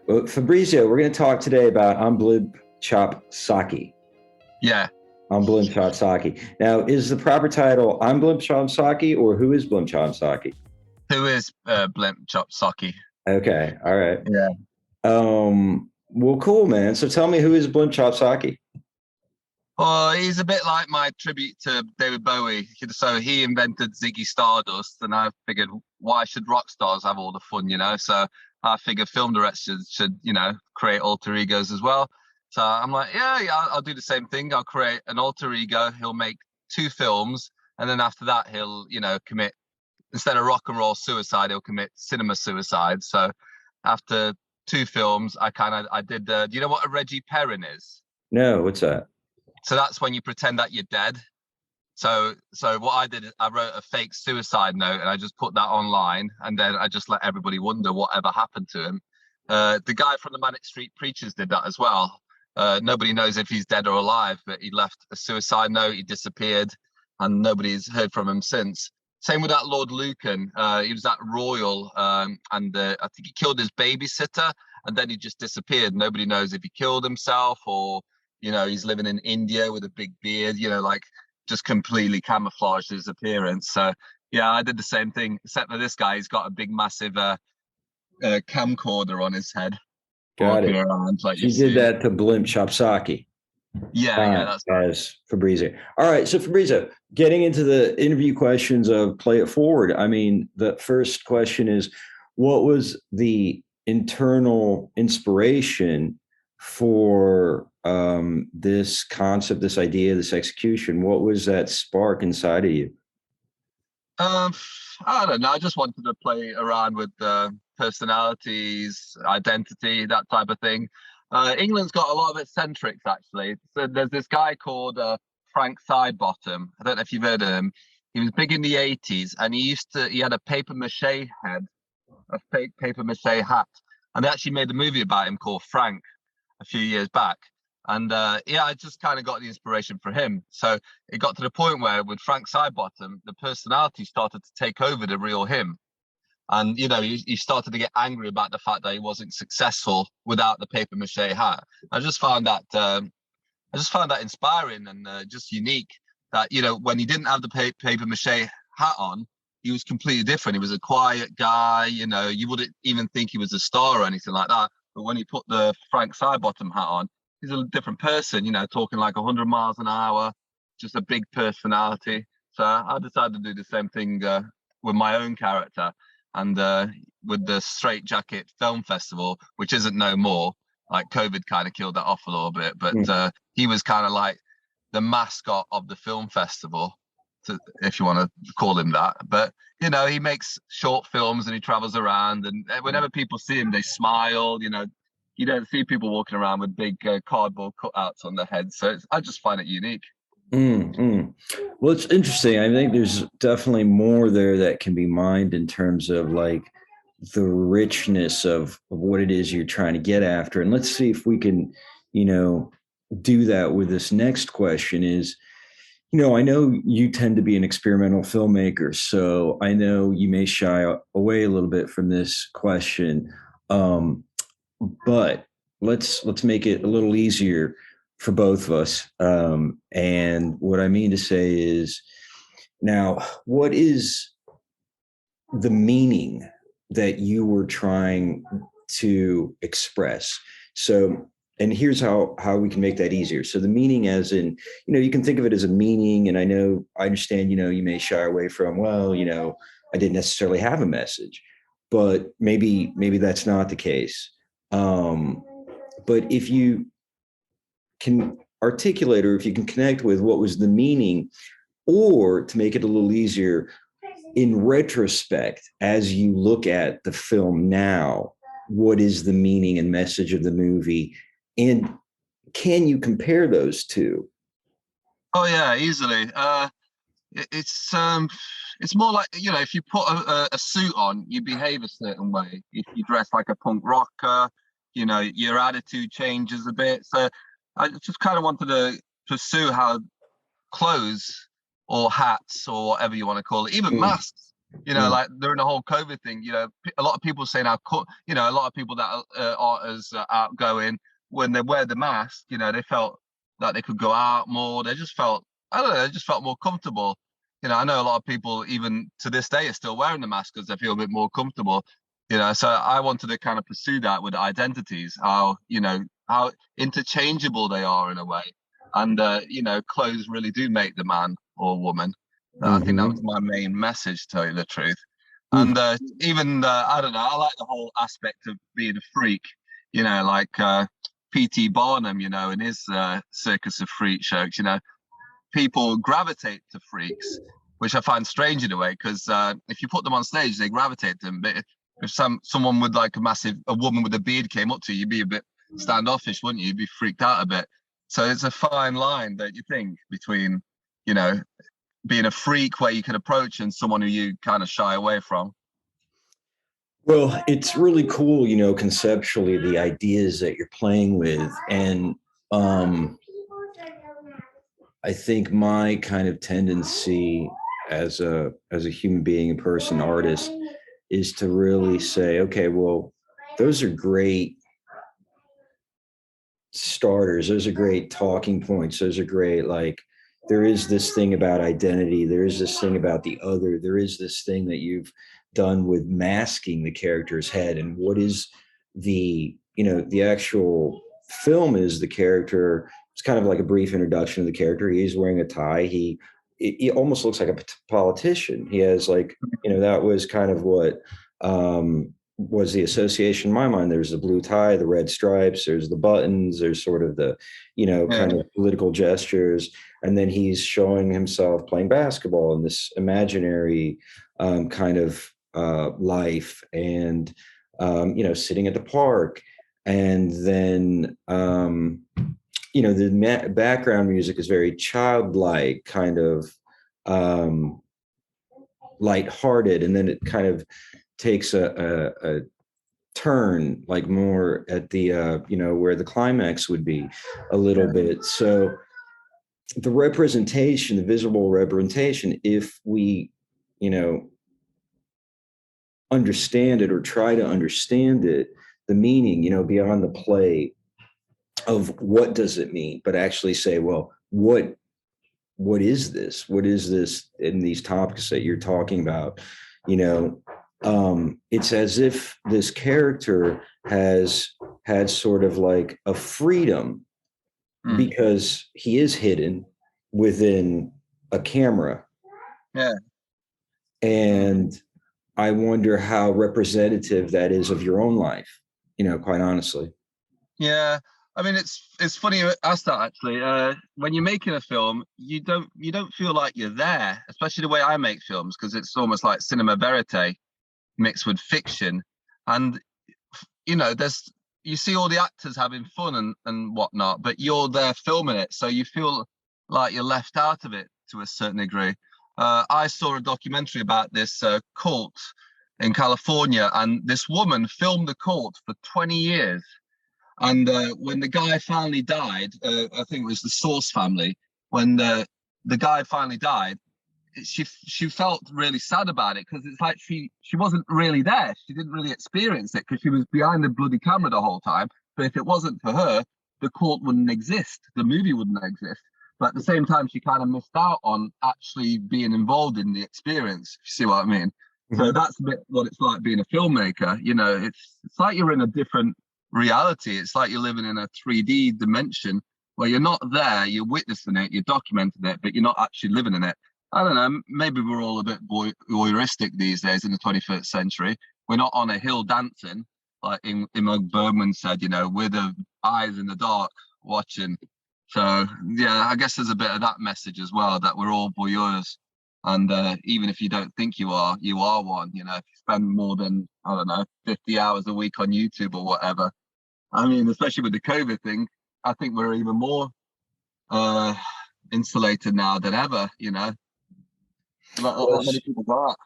Well, Fabrizio, we're going to talk today about Blimp Chop Sake. Yeah. Blimp Chop Sake. Now, is the proper title Blimp Chop Sake or Who is Blimp Chop Sake? Who is Blimp Chop Sake? Okay, all right. Yeah. Well, cool, man. So tell me, who is Blimp Chop Sake? Well, he's a bit like my tribute to David Bowie. So he invented Ziggy Stardust, and I figured, why should rock stars have all the fun, So I figured film directors should, create alter egos as well. So I'm like, yeah, I'll do the same thing. I'll create an alter ego. He'll make 2 films, and then after that, he'll, commit, instead of rock and roll suicide, he'll commit cinema suicide. So after 2 films, I did. Do you know what a Reggie Perrin is? No, what's that? So that's when you pretend that you're dead. So what I did is I wrote a fake suicide note and I just put that online, and then I just let everybody wonder whatever happened to him. The guy from the Manic Street Preachers did that as well. Nobody knows if he's dead or alive, but he left a suicide note. He disappeared, and nobody's heard from him since. Same with that Lord Lucan. He was at Royal, and I think he killed his babysitter, and then he just disappeared. Nobody knows if he killed himself or he's living in India with a big beard, like just completely camouflaged his appearance. So yeah, I did the same thing, except for this guy, he's got a big, massive camcorder on his head. Got it. Around, like you did that to Blimp Chop Sake. Yeah, that's as Fabrizio. All right, so Fabrizio, getting into the interview questions of Play It Forward. I mean, the first question is, what was the internal inspiration for this concept, this idea, this execution? What was that spark inside of you? I don't know. I just wanted to play around with personalities, identity, that type of thing. England's got a lot of eccentrics, actually. So there's this guy called Frank Sidebottom. I don't know if you've heard of him. He was big in the 80s, and he had a paper mache head, a fake paper mache hat. And they actually made a movie about him called Frank a few years back. And I just kind of got the inspiration for him. So it got to the point where with Frank Sidebottom, the personality started to take over the real him. And, he started to get angry about the fact that he wasn't successful without the paper mache hat. I just found that inspiring and just unique that, when he didn't have the paper mache hat on, he was completely different. He was a quiet guy, you wouldn't even think he was a star or anything like that. But when he put the Frank Sidebottom hat on, he's a different person, talking like 100 miles an hour, just a big personality. So I decided to do the same thing with my own character. And with the Straight Jacket Film Festival, which isn't no more, like COVID kind of killed that off a little bit. But he was kind of like the mascot of the film festival, if you want to call him that. But, he makes short films and he travels around. And whenever people see him, they smile, You don't see people walking around with big cardboard cutouts on their heads. So I just find it unique. Well, it's interesting. I think there's definitely more there that can be mined in terms of like the richness of what it is you're trying to get after. And let's see if we can, do that with this next question is, I know you tend to be an experimental filmmaker, so I know you may shy away a little bit from this question. But let's make it a little easier for both of us. And what I mean to say is, now, what is the meaning that you were trying to express? So, and here's how we can make that easier. So the meaning as in, you can think of it as a meaning, and I understand, you may shy away from, well, I didn't necessarily have a message, but maybe that's not the case. But if you can articulate, or if you can connect with what was the meaning, or to make it a little easier, in retrospect, as you look at the film now, what is the meaning and message of the movie? And can you compare those two? Oh yeah, easily. It's more like, if you put a suit on, you behave a certain way. If you dress like a punk rocker, your attitude changes a bit. So I just kind of wanted to pursue how clothes or hats or whatever you want to call it, even masks, You know, like during the whole COVID thing, you know, a lot of people saying how, you know, a lot of people that aren't as outgoing, when they wear the mask, you know, they felt that they could go out more. They just felt, I don't know, they just felt more comfortable. You know, I know a lot of people even to this day are still wearing the mask because they feel a bit more comfortable. You know, so I wanted to kind of pursue that with identities, how, you know, how interchangeable they are in a way. And, you know, clothes really do make the man or woman. I think that was my main message, to tell you the truth. And even I don't know, I like the whole aspect of being a freak, you know, like P.T. Barnum, you know, in his Circus of Freak shows, you know, people gravitate to freaks, which I find strange in a way, because if you put them on stage, they gravitate to them. But if someone with like a woman with a beard came up to you, you'd be a bit standoffish, wouldn't you? You'd be freaked out a bit. So it's a fine line, don't you think, between, you know, being a freak where you can approach and someone who you kind of shy away from? Well, it's really cool, you know, conceptually, the ideas that you're playing with. And I think my kind of tendency as a human being, a person, artist, is to really say, okay, well, those are great starters. Those are great talking points. Those are great, like, there is this thing about identity. There is this thing about the other. There is this thing that you've done with masking the character's head. And what is the, you know, the actual film is the character. It's kind of like a brief introduction of the character. He's wearing a tie. He almost looks like a politician. He has, like, you know, that was kind of what was the association in my mind. There's the blue tie, the red stripes, there's the buttons, there's sort of the, you know, kind of political gestures. And then he's showing himself playing basketball in this imaginary kind of life, and you know, sitting at the park. And then you know, the background music is very childlike, kind of lighthearted, and then it kind of takes a turn, like more at the you know, where the climax would be a little bit. So the representation, the visible representation, if we, you know, understand it or try to understand it, the meaning, you know, beyond the play of what does it mean, but actually say, well, what is this? What is this in these topics that you're talking about? You know, it's as if this character has had sort of like a freedom because he is hidden within a camera. Yeah. And I wonder how representative that is of your own life, you know, quite honestly. Yeah. I mean, it's funny you ask that, actually. When you're making a film, you don't feel like you're there, especially the way I make films, because it's almost like cinema verite mixed with fiction. And you know, you see all the actors having fun and whatnot, but you're there filming it, so you feel like you're left out of it to a certain degree. I saw a documentary about this cult in California, and this woman filmed the cult for 20 years. And when the guy finally died, I think it was the Source family. When the guy finally died, she felt really sad about it, because it's like she wasn't really there. She didn't really experience it because she was behind the bloody camera the whole time. But if it wasn't for her, the cult wouldn't exist. The movie wouldn't exist. But at the same time, she kind of missed out on actually being involved in the experience. If you see what I mean? So that's a bit what it's like being a filmmaker. You know, it's like you're in a different reality. It's like you're living in a 3D dimension where you're not there, you're witnessing it, you're documenting it, but you're not actually living in it. I don't know, maybe we're all a bit voyeuristic these days in the 21st century. We're not on a hill dancing, like Ingmar Bergman said, you know, with the eyes in the dark watching. So, yeah, I guess there's a bit of that message as well, that we're all voyeurs. And even if you don't think you are one. You know, if you spend more than, I don't know, 50 hours a week on YouTube or whatever. I mean, especially with the COVID thing, I think we're even more insulated now than ever, you know. Not many people got.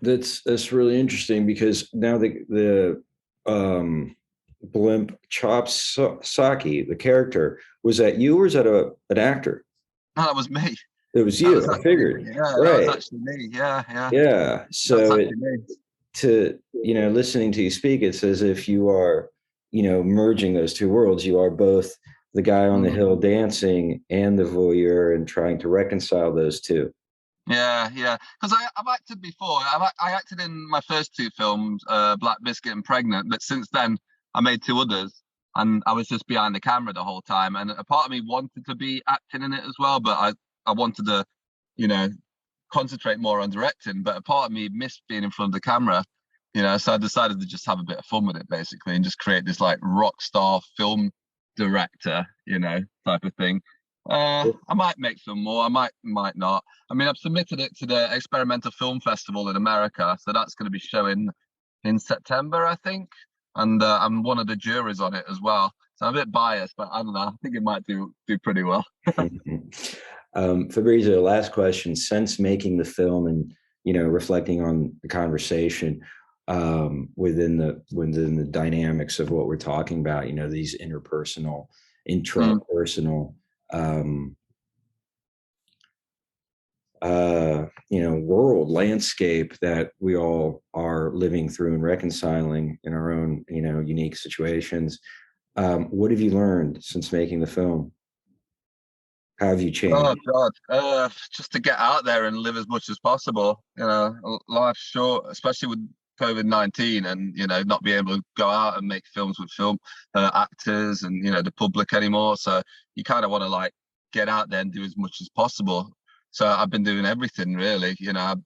That's really interesting, because now the blimp chops Saki, the character, was that you, or is that an actor? No, that was me. It was That you. was I actually, figured. yeah, that was Right. actually me. Yeah, yeah, Yeah. that's So actually me. listening to you speak, it's as if you are, merging those two worlds. You are both the guy on the Mm. hill dancing and the voyeur and trying to reconcile those two. Yeah, yeah. Because I've acted before. I acted in my first two films, Black Biscuit and Pregnant. But since then, I made two others, and I was just behind the camera the whole time. And a part of me wanted to be acting in it as well, but I wanted to, you know, concentrate more on directing. But a part of me missed being in front of the camera, So I decided to just have a bit of fun with it, basically, and just create this like rock star film director, type of thing. I might make some more. I might not. I mean, I've submitted it to the Experimental Film Festival in America, so that's going to be showing in September, I think. And I'm one of the juries on it as well. So I'm a bit biased, but I don't know. I think it might do pretty well. Fabrizio, last question. Since making the film and reflecting on the conversation, within the dynamics of what we're talking about, these interpersonal, Mm. intrapersonal, um, world landscape that we all are living through and reconciling in our own, unique situations. What have you learned since making the film? How have you changed? Oh God, just to get out there and live as much as possible. Life's short, especially with COVID-19, and not being able to go out and make films with film actors and the public anymore. So you kind of want to like get out there and do as much as possible. So I've been doing everything really.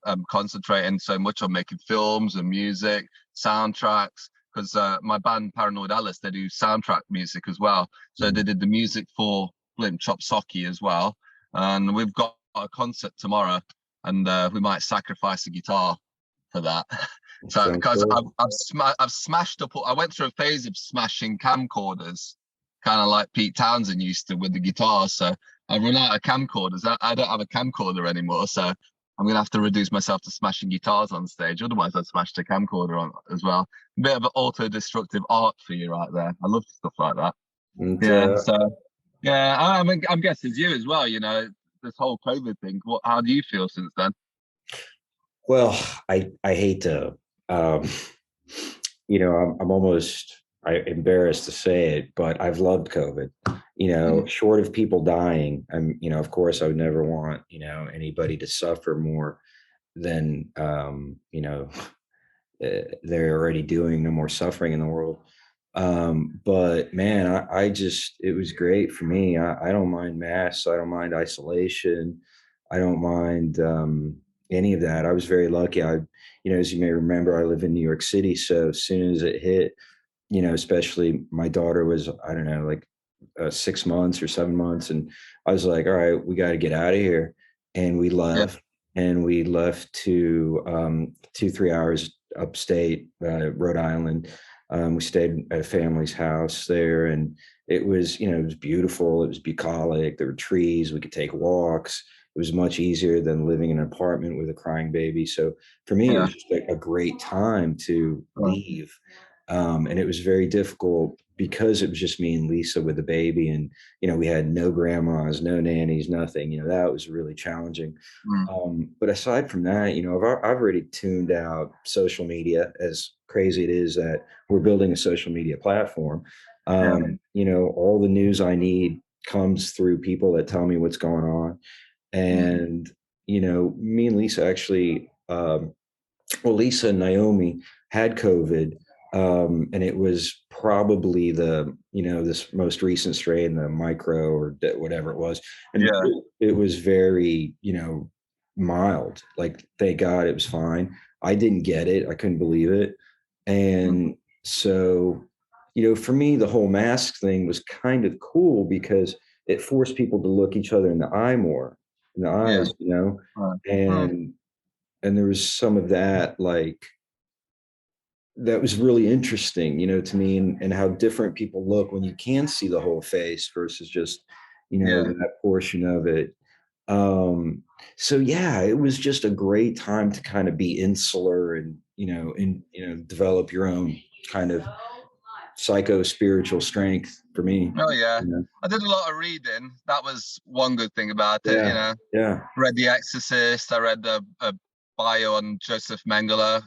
I'm concentrating so much on making films and music, soundtracks. Because my band Paranoid Alice, they do soundtrack music as well. So they did the music for Blimp Chop Socky as well, and we've got a concert tomorrow, and we might sacrifice a guitar for that. So Sounds because cool. I've smashed up. I went through a phase of smashing camcorders, kind of like Pete Townsend used to with the guitar. So I've run out of camcorders. I don't have a camcorder anymore. So I'm gonna have to reduce myself to smashing guitars on stage. Otherwise, I'd smash the camcorder on as well. A bit of an auto-destructive art for you right there. I love stuff like that. And Yeah. So yeah, I'm guessing you as well. This whole COVID thing. How do you feel since then? well, I hate to, um, I'm almost embarrassed to say it, but I've loved COVID. Mm. Short of people dying, of course, I would never want anybody to suffer more than they're already doing. No more suffering in the world. But man, I just, it was great for me. I don't mind masks. I don't mind isolation. I don't mind any of that. I was very lucky. As you may remember, I live in New York City. So as soon as it hit, especially my daughter was, I don't know, like 6 months or 7 months. And I was like, all right, we got to get out of here. And we Yeah, left. And we left to 2-3 hours upstate, Rhode Island. We stayed at a family's house there, and it was beautiful. It was bucolic. There were trees. We could take walks. It was much easier than living in an apartment with a crying baby. So for me, it yeah, was just a great time to uh, leave. And it was very difficult because it was just me and Lisa with the baby, and we had no grandmas, no nannies, nothing. That was really challenging. mm, But aside from that, I've already tuned out social media, as crazy it is that we're building a social media platform. yeah, All the news I need comes through people that tell me what's going on. mm, And, me and Lisa actually, well, Lisa and Naomi had COVID, and it was probably this most recent strain, the micro or whatever it was, and yeah, it was very, mild. Like, thank God it was fine. I didn't get it. I couldn't believe it. mm, And so, for me, the whole mask thing was kind of cool because it forced people to look each other in the eye more, in the yeah, eyes, uh, mm, and there was some of that, like, that was really interesting, to me, and how different people look when you can see the whole face versus just, yeah, that portion of it. Um, so yeah, it was just a great time to kind of be insular and, develop your own kind of psycho spiritual strength for me. Oh yeah, You know? I did a lot of reading. That was one good thing about it. You Yeah. know, Yeah. read The Exorcist. I read a bio on Joseph Mengele.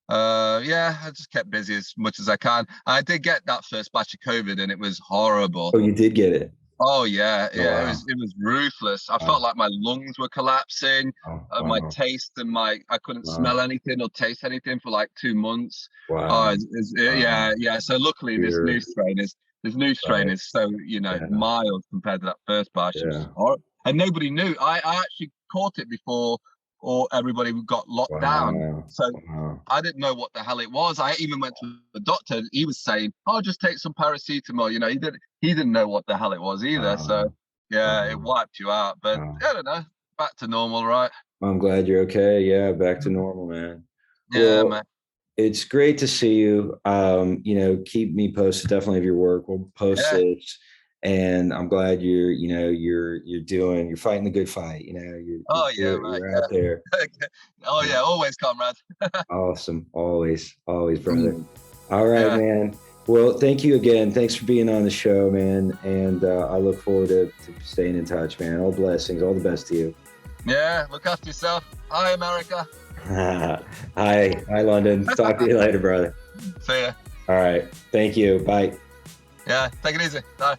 Yeah, I just kept busy as much as I can. I did get that first batch of COVID, and it was horrible. Oh, you did get it. Oh yeah, Oh, yeah, wow. it was ruthless. I Wow. felt like my lungs were collapsing. Oh, My wow. taste and I couldn't Wow. smell anything or taste anything for like 2 months. Wow. Yeah, yeah. So luckily, this new strain Right. is so, you know, Yeah. mild compared to that first batch. It was Yeah. horrible. And nobody knew. I actually caught it before or everybody got locked down. Wow. So Wow. I didn't know what the hell it was. I even went to the doctor. He was saying, "Oh, just take some paracetamol." You know, he didn't know what the hell it was either. So yeah, it wiped you out. But Wow. I don't know, back to normal, right? I'm glad you're okay. Yeah, back to normal, man. Yeah, Well, man. it's great to see you. You know, keep me posted definitely of your work. We'll post Yeah. this. And I'm glad you're fighting the good fight. You know, Oh yeah, man. you're out there. Oh yeah, always, comrade. Awesome. Always, brother. All right, Yeah. man. Well, thank you again. Thanks for being on the show, man. And I look forward to staying in touch, man. All blessings. All the best to you. Yeah. Look after yourself. Hi, America. Hi, London. Talk to you later, brother. See ya. All right. Thank you. Bye. Yeah. Take it easy. Bye.